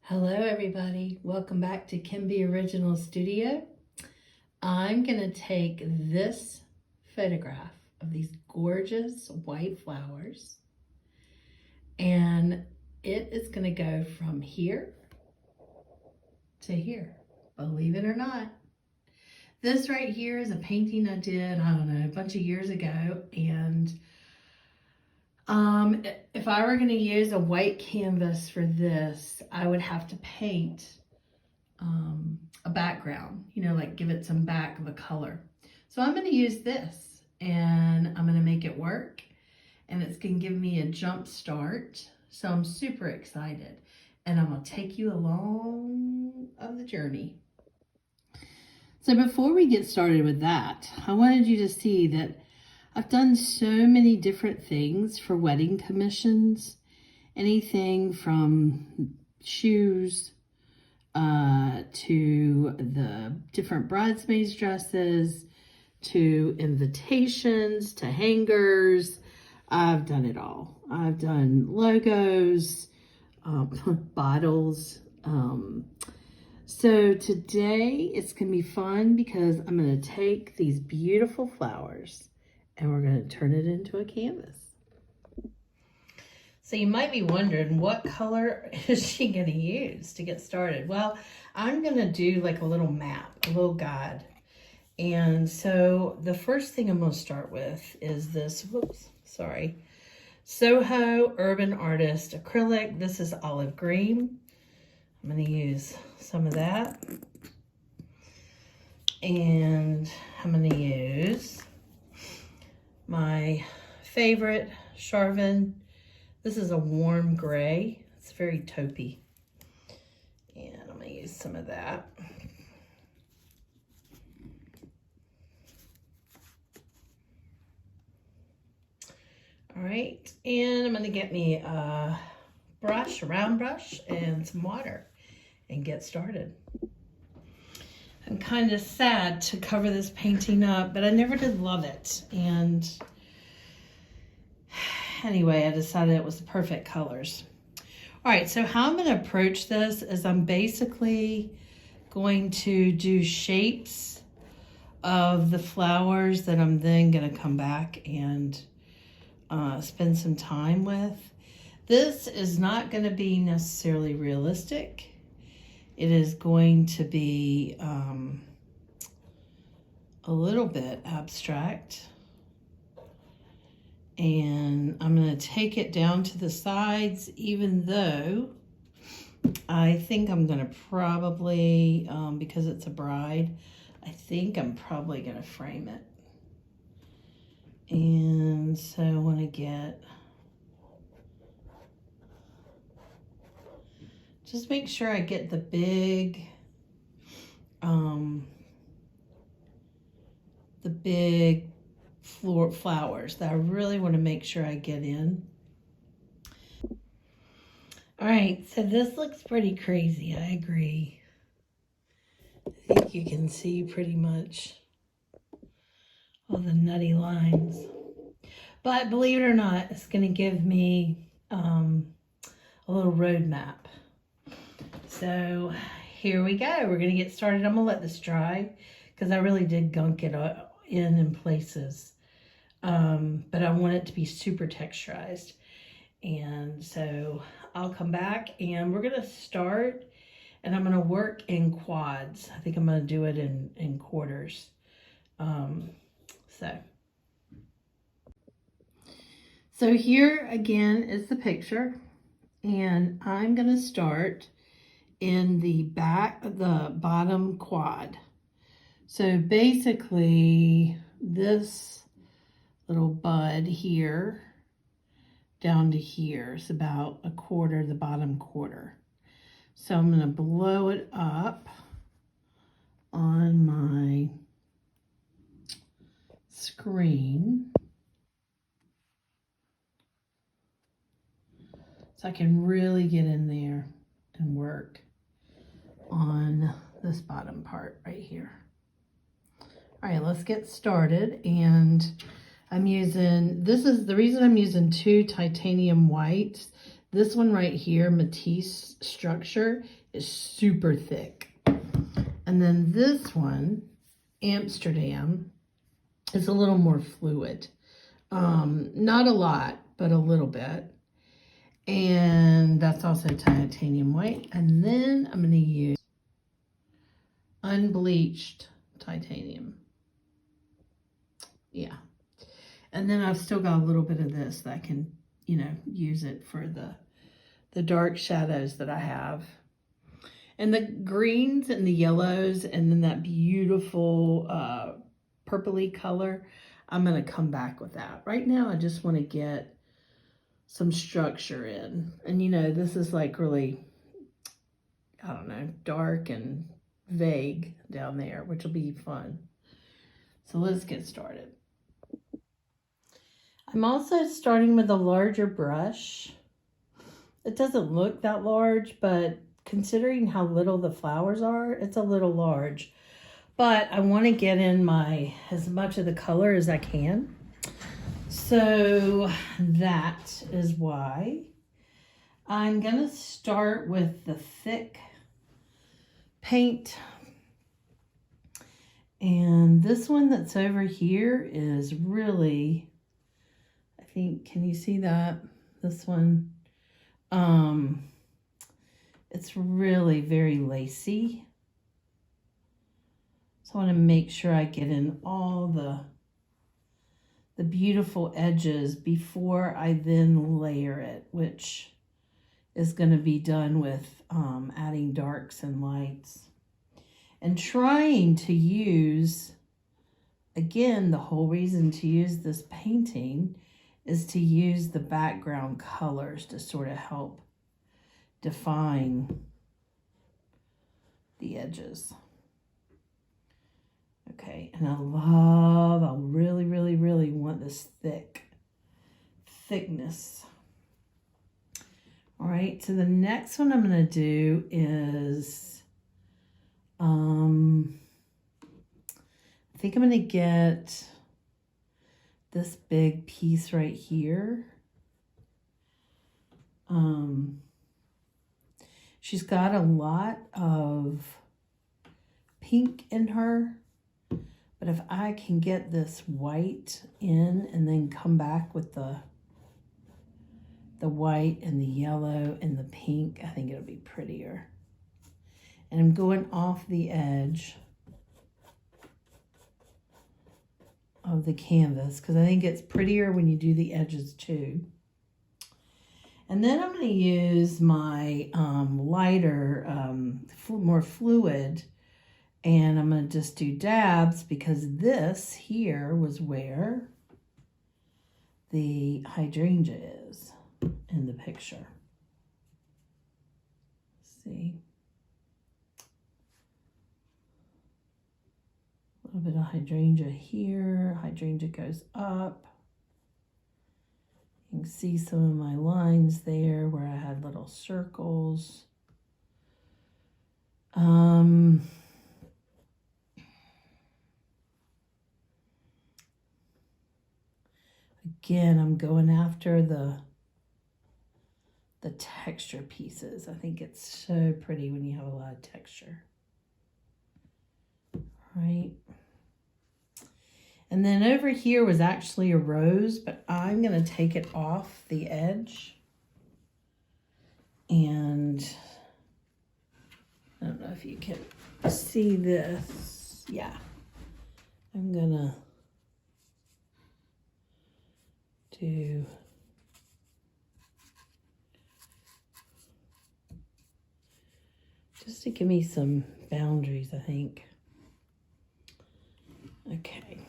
Hello everybody, welcome back to Kimby Original Studio. I'm going to take this photograph of these gorgeous white flowers and it is going to go from here to here, believe it or not. This right here is a painting I did, I don't know, a bunch of years ago, and if I were going to use a white canvas for this, I would have to paint a background, like give it some back of a color. So I'm going to use this and I'm going to make it work, and it's going to give me a jump start. So I'm super excited, and I'm going to take you along of the journey. So before we get started with that, I wanted you to see that I've done so many different things for wedding commissions, anything from shoes to the different bridesmaids dresses, to invitations, to hangers. I've done it all. I've done logos, bottles. So today it's going to be fun because I'm going to take these beautiful flowers and we're going to turn it into a canvas. So you might be wondering, what color is she going to use to get started? Well, I'm going to do like a little map, a little guide. And so the first thing I'm going to start with is this, Soho Urban Artist acrylic. This is olive green. I'm going to use some of that. And I'm going to use my favorite Charvin. This is a warm gray. It's very taupey. And I'm going to use some of that. All right, and I'm going to get me a brush, a round brush, and some water and get started. I'm kind of sad to cover this painting up, but I never did love it. And anyway, I decided it was the perfect colors. All right, so how I'm going to approach this is I'm basically going to do shapes of the flowers that I'm then going to come back and spend some time with. This is not going to be necessarily realistic. It is going to be a little bit abstract. And I'm going to take it down to the sides, even though I think I'm going to probably, because it's a bride, I think I'm probably going to frame it. And so I want to get, just make sure I get the big, flowers that I really want to make sure I get in. All right, so this looks pretty crazy, I agree. I think you can see pretty much all the nutty lines. But believe it or not, it's going to give me a little roadmap. So here we go. We're going to get started. I'm going to let this dry because I really did gunk it in places. But I want it to be super texturized. And so I'll come back and we're going to start, and I'm going to work in quads. I think I'm going to do it in quarters. So here again is the picture, and I'm going to start in the bottom quad. So basically this little bud here down to here is about a quarter, the bottom quarter. So I'm going to blow it up on my screen so I can really get in there and work on this bottom part right here. All right, let's get started. And I'm using, this is the reason I'm using two titanium whites. This one right here, Matisse Structure, is super thick. And then this one, Amsterdam, is a little more fluid. Not a lot, but a little bit. And that's also titanium white. And then I'm going to use unbleached titanium. Yeah. And then I've still got a little bit of this that I can, you know, use it for the dark shadows that I have. And the greens and the yellows and then that beautiful purpley color, I'm going to come back with that. Right now, I just want to get some structure in. And, you know, this is like really, I don't know, dark and vague down there, which will be fun. So let's get started. I'm also starting with a larger brush. It doesn't look that large, but considering how little the flowers are, it's a little large. But I want to get in as much of the color as I can. So that is why I'm going to start with the thick paint. And this one that's over here is really, I think, can you see that? This one, it's really very lacy. So I want to make sure I get in all the beautiful edges before I then layer it, which is going to be done with adding darks and lights. And trying to use, again, the whole reason to use this painting is to use the background colors to sort of help define the edges. Okay, and I really, really, really want this thickness. All right, so the next one I'm going to do is, I think I'm going to get this big piece right here. She's got a lot of pink in her, but if I can get this white in and then come back with the white and the yellow and the pink, I think it'll be prettier. And I'm going off the edge of the canvas because I think it's prettier when you do the edges too. And then I'm going to use my lighter, more fluid, and I'm going to just do dabs because this here was where the hydrangea is in the picture. See? A little bit of hydrangea here. Hydrangea goes up. You can see some of my lines there where I had little circles. Again, I'm going after the texture pieces. I think it's so pretty when you have a lot of texture. Right. And then over here was actually a rose, but I'm going to take it off the edge. And I don't know if you can see this. Yeah. I'm going to do just to give me some boundaries, I think. Okay.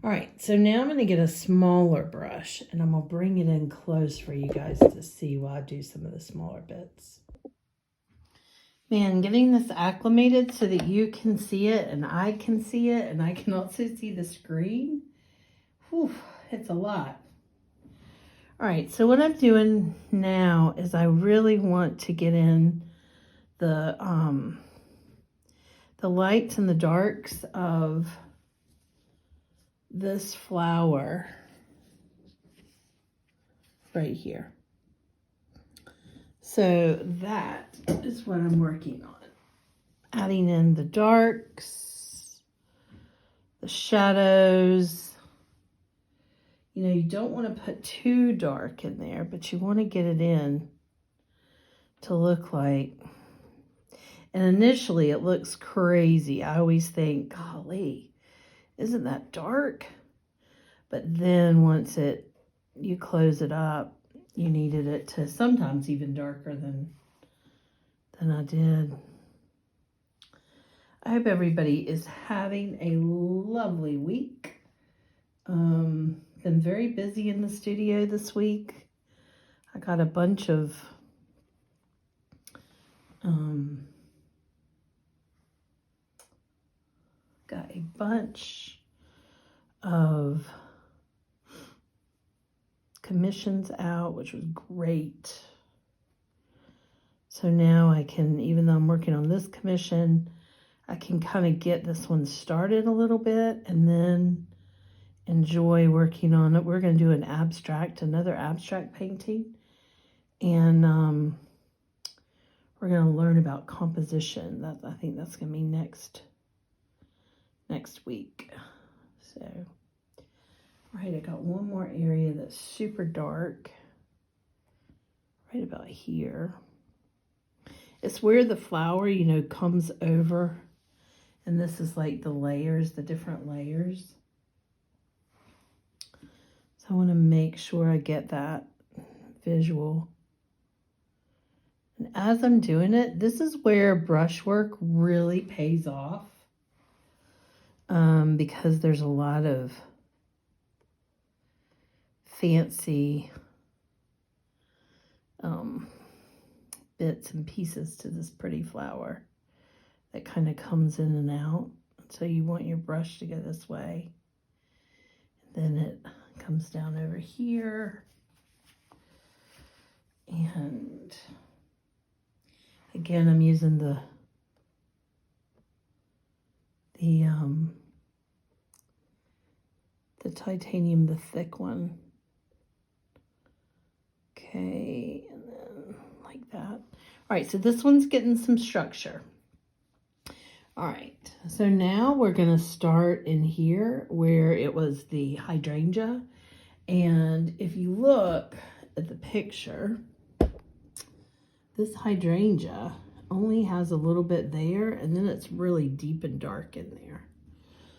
All right, so now I'm going to get a smaller brush and I'm going to bring it in close for you guys to see while I do some of the smaller bits. Man, getting this acclimated so that you can see it and I can see it and I can also see the screen. Whew, it's a lot. All right, so what I'm doing now is I really want to get in the lights and the darks of this flower right here. So that is what I'm working on. Adding in the darks, the shadows. You know, you don't want to put too dark in there, but you want to get it in to look like, and initially it looks crazy. I always think, golly, isn't that dark? But then once you close it up, you needed it to sometimes even darker than I did. I hope everybody is having a lovely week. Been very busy in the studio this week. I got a bunch of commissions out, which was great. So now I can, even though I'm working on this commission, I can kind of get this one started a little bit and then enjoy working on it. We're going to do another abstract painting, and we're going to learn about composition. I think that's going to be next week. So, all right, I got one more area that's super dark, right about here. It's where the flower, you know, comes over, and this is like the layers, the different layers. So I want to make sure I get that visual. And as I'm doing it, this is where brushwork really pays off, because there's a lot of fancy bits and pieces to this pretty flower that kind of comes in and out. So you want your brush to go this way. And then it comes down over here. And again, I'm using the titanium, the thick one. Okay, and then like that. All right, so this one's getting some structure. All right, so now we're gonna start in here where it was the hydrangea. And if you look at the picture, this hydrangea only has a little bit there, and then it's really deep and dark in there.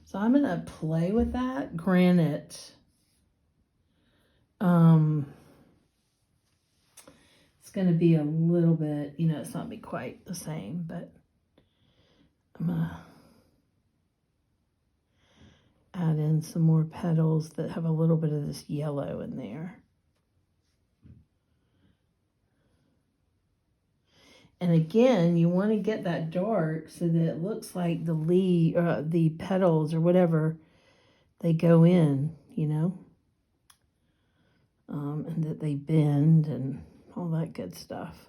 So I'm gonna play with that. Granted, it's gonna be a little bit, you know, it's not gonna be quite the same, but I'm gonna add in some more petals that have a little bit of this yellow in there. And again, you want to get that dark so that it looks like the petals or whatever, they go in, you know, and that they bend and all that good stuff.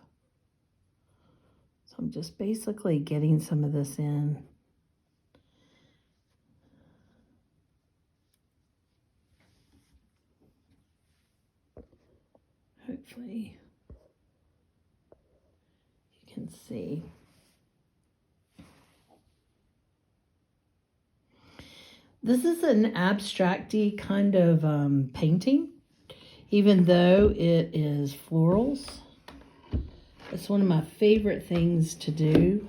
So I'm just basically getting some of this in. Hopefully you can see. This is an abstract-y kind of painting, even though it is florals. It's one of my favorite things to do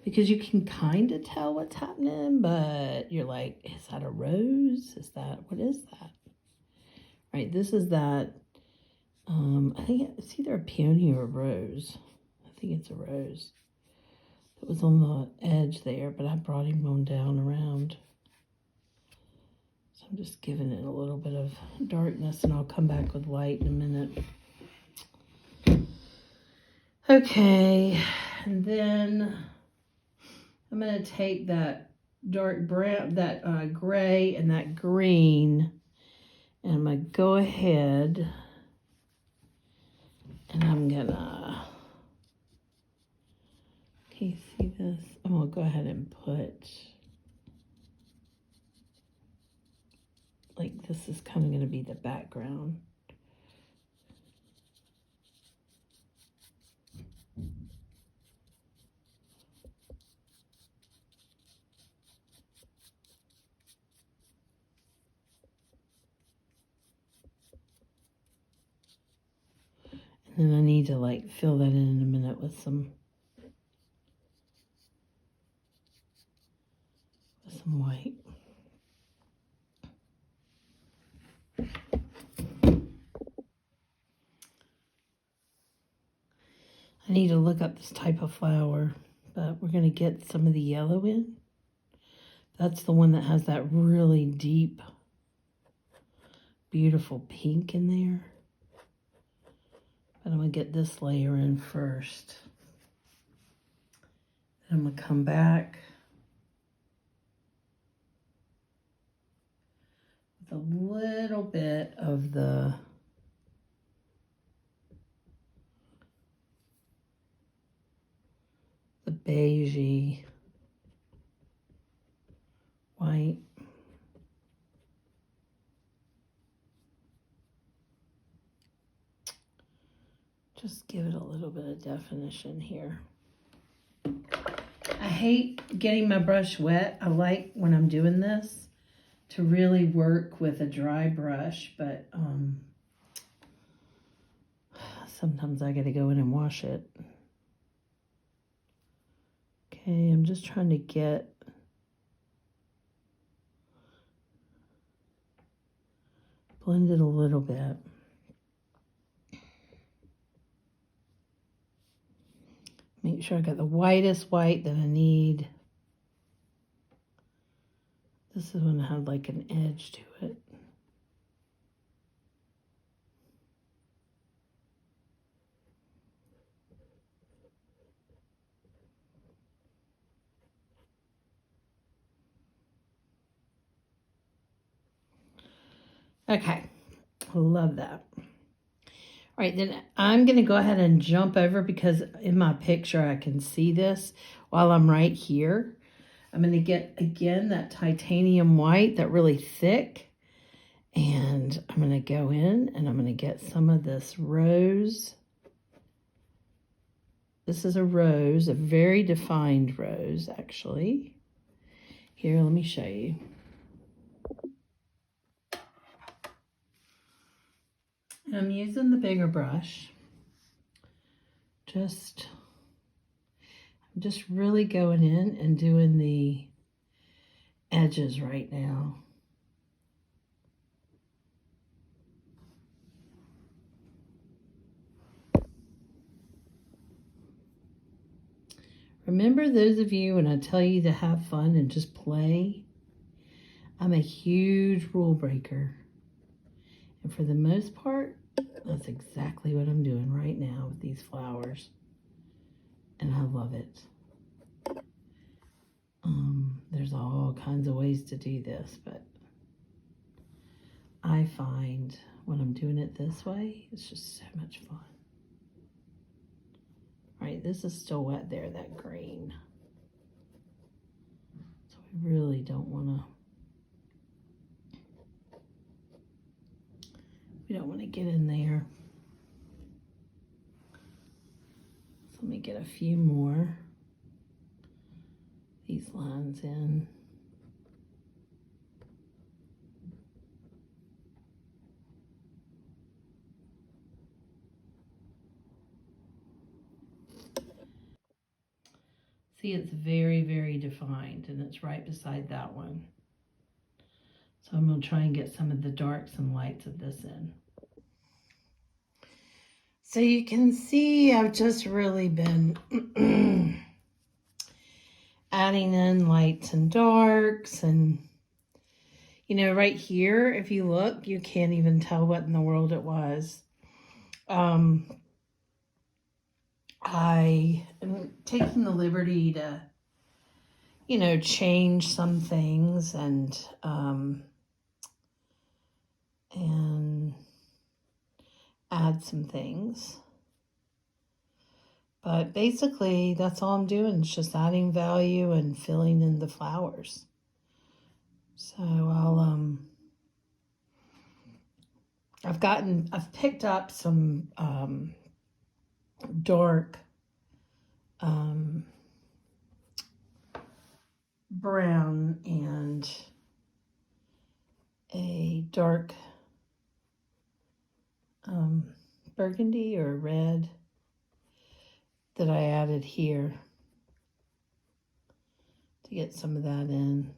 because you can kind of tell what's happening, but you're like, is that a rose? What is that? Right, this is that, I think it's either a peony or a rose. I think it's a rose. It was on the edge there, but I brought him on down around. So I'm just giving it a little bit of darkness, and I'll come back with light in a minute. Okay, and then I'm going to take that dark brown, that gray and that green, and I'm going to go ahead and I'm going to, can you see this? I'm going to go ahead and put, like, this is kind of going to be the background. And I need to like fill that in a minute with some white. I need to look up this type of flower, but we're going to get some of the yellow in. That's the one that has that really deep, beautiful pink in there. But I'm going to get this layer in first. Then I'm going to come back with a little bit of the beigey white. Just give it a little bit of definition here. I hate getting my brush wet. I like when I'm doing this to really work with a dry brush, but sometimes I gotta go in and wash it. Okay, I'm just trying to blend it a little bit. Make sure I got the whitest white that I need. This is when it had like an edge to it. Okay, I love that. All right, then I'm going to go ahead and jump over because in my picture I can see this while I'm right here. I'm going to get, again, that titanium white, that really thick. And I'm going to go in and I'm going to get some of this rose. This is a rose, a very defined rose, actually. Here, let me show you. And I'm using the bigger brush. I'm just really going in and doing the edges right now. Remember, those of you, when I tell you to have fun and just play, I'm a huge rule breaker. And for the most part, that's exactly what I'm doing right now with these flowers. And I love it. There's all kinds of ways to do this, but I find when I'm doing it this way, it's just so much fun. All right, this is still wet there, that green. So we really don't want to get in there. So let me get a few more these lines in. See, it's very, very defined, and it's right beside that one. So I'm going to try and get some of the darks and lights of this in. So you can see I've just really been adding in lights and darks, and you know, right here, if you look, you can't even tell what in the world it was. I am taking the liberty to, you know, change some things and add some things. But basically, that's all I'm doing. It's just adding value and filling in the flowers. So I've picked up some dark brown and a dark burgundy or red that I added here to get some of that in.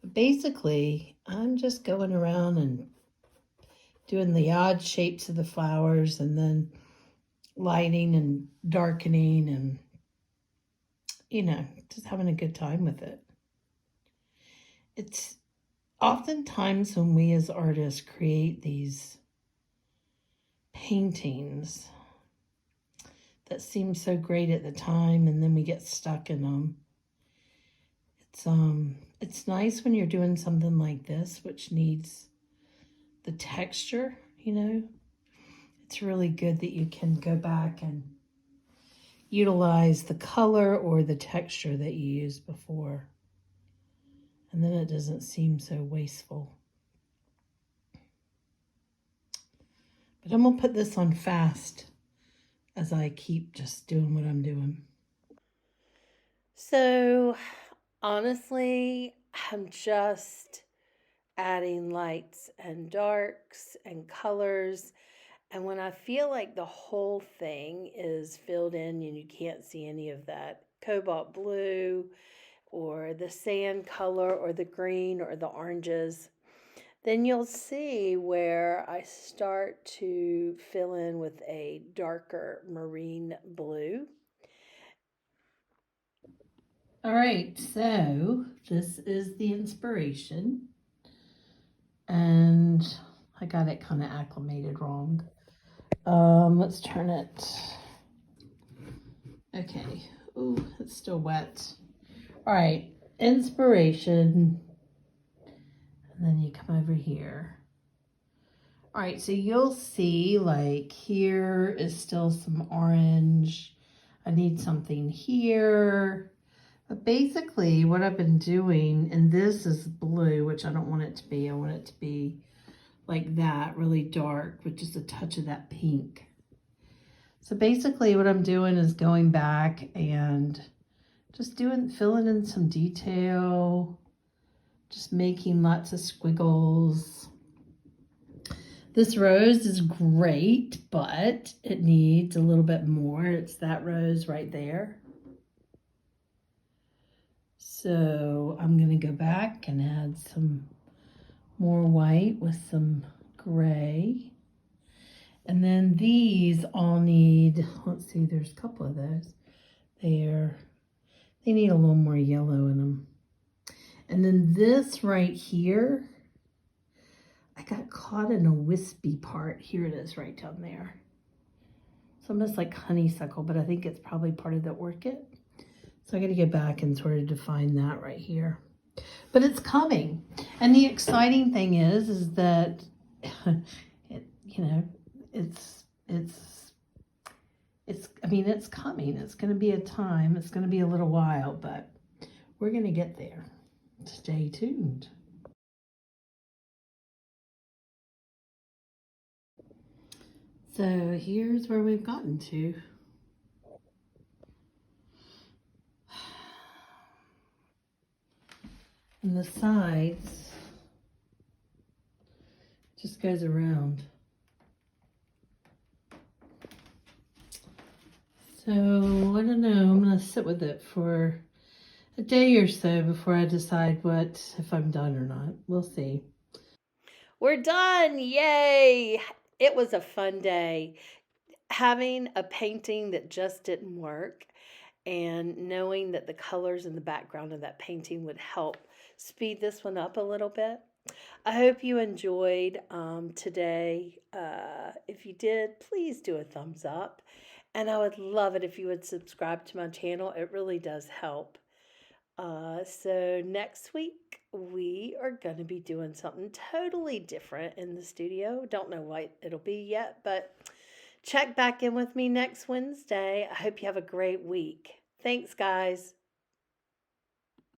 But basically, I'm just going around and doing the odd shapes of the flowers and then lighting and darkening and, you know, just having a good time with it. It's oftentimes when we as artists create these paintings that seem so great at the time and then we get stuck in them. It's nice when you're doing something like this, which needs the texture, you know. It's really good that you can go back and utilize the color or the texture that you used before. And then it doesn't seem so wasteful. But I'm gonna put this on fast as I keep just doing what I'm doing. So honestly, I'm just adding lights and darks and colors. And when I feel like the whole thing is filled in and you can't see any of that cobalt blue or the sand color or the green or the oranges, then you'll see where I start to fill in with a darker marine blue. All right, so this is the inspiration. And I got it kind of acclimated wrong. Let's turn it. Okay. Ooh, it's still wet. All right, inspiration. And then you come over here. All right, so you'll see like here is still some orange. I need something here. But basically what I've been doing, and this is blue, which I don't want it to be. I want it to be like that, really dark with just a touch of that pink. So basically what I'm doing is going back and just filling in some detail, just making lots of squiggles. This rose is great, but it needs a little bit more. It's that rose right there. So I'm gonna go back and add some more white with some gray. And then these all need, let's see, there's a couple of those. They need a little more yellow in them. And then this right here, I got caught in a wispy part. Here it is right down there. It's almost like honeysuckle, but I think it's probably part of the orchid. So I got to get back and sort of define that right here. But it's coming. And the exciting thing is that, it's coming. It's going to be a time. It's going to be a little while, but we're going to get there. Stay tuned. So here's where we've gotten to. And the sides just goes around. So I don't know, I'm gonna sit with it for a day or so before I decide if I'm done or not. We'll see. We're done, yay! It was a fun day. Having a painting that just didn't work and knowing that the colors in the background of that painting would help speed this one up a little bit. I hope you enjoyed today. If you did, please do a thumbs up. And I would love it if you would subscribe to my channel. It really does help. So next week, we are going to be doing something totally different in the studio. Don't know what it'll be yet, but check back in with me next Wednesday. I hope you have a great week. Thanks, guys.